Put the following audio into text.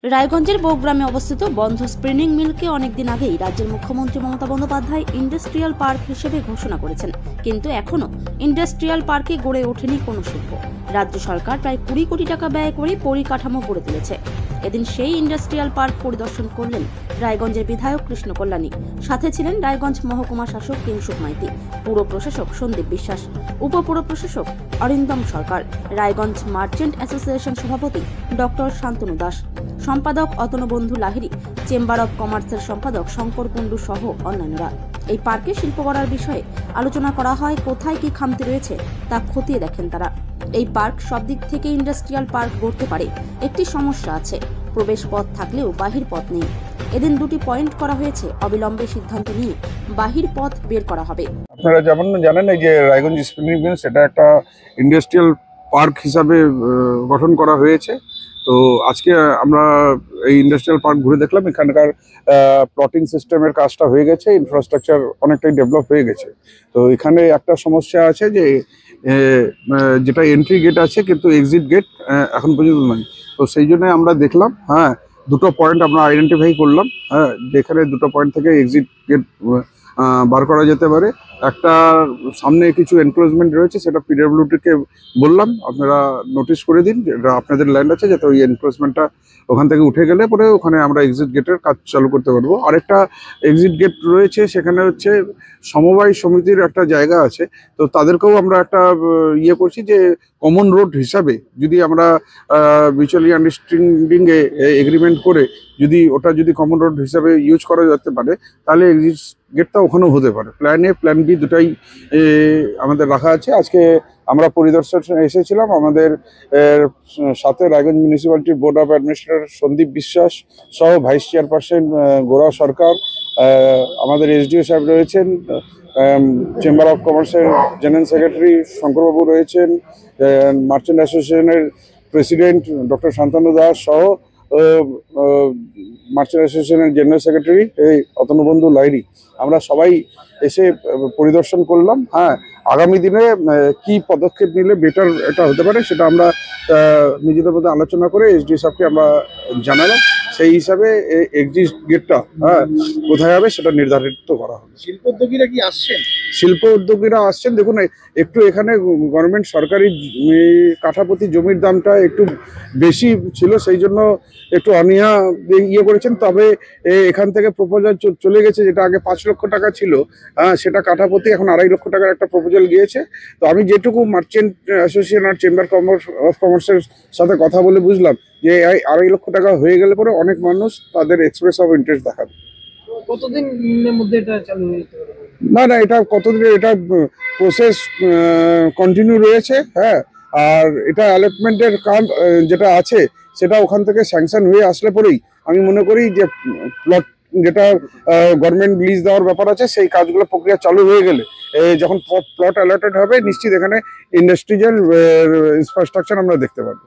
রায়গঞ্জের বৌগ্রামে অবস্থিত বন্ধ স্পিনিং মিলকে অনেকদিন আগেই রাজ্যের মুখ্যমন্ত্রী মমতা বন্দ্যোপাধ্যায় ইন্ডাস্ট্রিয়াল পার্ক হিসেবে ঘোষণা করেছেন, কিন্তু এখনো ইন্ডাস্ট্রিয়াল পার্কে গড়ে ওঠেনি কোনো শিল্প। রাজ্য সরকার প্রায় 20 কোটি টাকা ব্যয় করে পরিকাঠামো গড়ে তুলেছে। এদিন সেই ইন্ডাস্ট্রিয়াল পার্ক পরিদর্শন করলেন রায়গঞ্জের বিধায়ক কৃষ্ণ কল্যাণী। সাথে ছিলেন রায়গঞ্জ মহকুমা শাসক কিংসুক মাইতি, পুর প্রশাসক সন্দীপ বিশ্বাস, উপপুর প্রশাসক অরিন্দম সরকার, রায়গঞ্জ মার্চেন্ট অ্যাসোসিয়েশন সভাপতি ডক্টর শান্তনু দাস, সম্পাদক অতনবন্ধু লাহিড়ী, চেম্বার অব কমার্সের সম্পাদক শঙ্কর কুণ্ডু সহ অন্যান্যরা। এই পার্কে শিল্প করার বিষয়ে আলোচনা করা হয়। কোথায় কি খামতি রয়েছে তা খতিয়ে দেখেন তারা। এই পার্ক সব দিক থেকে ইন্ডাস্ট্রিয়াল পার্ক গড়তে পারে। একটি সমস্যা আছে, প্রবেশ পথ থাকলেও বাহির পথ নেই। এদিন দুটি পয়েন্ট করা হয়েছে, অবিলম্বে সিদ্ধান্ত নিয়ে বাহির পথ বের করা হবে। আপনারা যেমন জানেন, এই যে রায়গঞ্জ স্পিনিং মিল সেটা একটা ইন্ডাস্ট্রিয়াল পার্ক হিসাবে গঠন করা হয়েছে। তো আজকে আমরা এই ইন্ডাস্ট্রিয়াল পার্ক ঘুরে দেখলাম। এখানকার প্লটিং সিস্টেমের কাজটা হয়ে গেছে, ইনফ্রাস্ট্রাকচার অনেকটাই ডেভেলপ হয়ে গেছে। তো এখানে একটা সমস্যা আছে যে যেটা এন্ট্রি গেট আছে কিন্তু এক্সিট গেট এখন পর্যন্ত নয়। তো সেই জন্য আমরা দেখলাম, দুটো পয়েন্ট আমরা আইডেন্টিফাই করলাম, যেখানে দুটো পয়েন্ট থেকে এক্সিট গেট বার করা যেতে পারে। একটা সামনে কিছু এনক্লোজমেন্ট রয়েছে, সেটা পিডব্লিউডিকে বললাম আপনারা নোটিশ করে দিন, যেটা আপনাদের ল্যান্ড আছে, যাতে ওই এনক্লোজমেন্টটা ওখান থেকে উঠে গেলে পরে ওখানে আমরা এক্সিট গেটের কাজ চালু করতে পারবো। আরেকটা এক্সিট গেট রয়েছে, সেখানে হচ্ছে সমবায় সমিতির একটা জায়গা আছে। তো তাদেরকেও আমরা একটা করছি যে কমন রোড হিসাবে যদি আমরা মিউচুয়ালি আন্ডারস্ট্যান্ডিংয়ে এগ্রিমেন্ট করে যদি কমন রোড হিসাবে ইউজ করা যেতে পারে, তাহলে এক্সিট গেটটা ওখানেও হতে পারে। প্ল্যান এ প্ল্যান বি দুটাই আমাদের রাখা আছে। আজকে আমরা পরিদর্শনে এসেছিলাম, আমাদের সাথে রায়গঞ্জ মিউনিসিপ্যালিটির board of administrator Sandip Biswas সহ ভাইস চেয়ারপারসন গোরা সরকার, আমাদের এসডিও সাহেব রয়েছেন, চেম্বার অফ কমার্সের জেনারেল সেক্রেটারি শঙ্করবাবু রয়েছেন, মার্চেন্ট অ্যাসোসিয়েশনের প্রেসিডেন্ট ডক্টর শান্তনু দাস সহ মার্চেন্ট অ্যাসোসিয়েশনের জেনারেল সেক্রেটারি অতনবন্ধু লাহিড়ী। আমরা সবাই এসে পরিদর্শন করলাম। আগামী দিনে কি পদক্ষেপ নিলে বেটার এটা হতে পারে সেটা আমরা নিজেদের মধ্যে আলোচনা করে এসডিও সাহেবকে আমরা জানালাম। সেই হিসাবে এক্সিট গেটটা কোথায় হবে সেটা নির্ধারিত করা হবে। শিল্প উদ্যোগীরা কি আসছেন? শিল্প উদ্যোগীরা আসছেন। দেখুন, একটু এখানে গভর্নমেন্ট সরকারি কাঠাপতি জমির দামটা একটু বেশি ছিল, সেই জন্য একটু অনীহা করেছেন। তবে এখান থেকে প্রপোজাল চলে গেছে, যেটা আগে 5 লক্ষ টাকা ছিল, সেটা কাঠাপতি এখন 2.5 লক্ষ টাকার একটা প্রপোজাল গিয়েছে। তো আমি যেটুকু মার্চেন্ট অ্যাসোসিয়েশন আর চেম্বার অফ কমার্সের সাথে কথা বলে বুঝলাম যে 2.5 লক্ষ টাকা হয়ে গেলে পরে অনেক মানুষ তাদের এক্সপ্রেস অফ ইন্টারেস্ট দেখাবে। কতদিনের মধ্যে এটা চালু হয়ে যেতে পারে? না, এটা কতদিনের, এটা প্রসেস কন্টিনিউ রয়েছে। আর এটা অ্যালটমেন্টের কাম যেটা আছে সেটা ওখান থেকে স্যাংশন হয়ে আসলে পরেই আমি মনে করি যে প্লট যেটা গভর্নমেন্ট লিজ দেওয়ার ব্যাপার আছে, সেই কাজগুলো প্রক্রিয়া চালু হয়ে গেলে যখন প্লট অ্যালটেড হবে, নিশ্চিত এখানে ইন্ডাস্ট্রিয়াল ইনফ্রাস্ট্রাকচার আমরা দেখতে পাবো।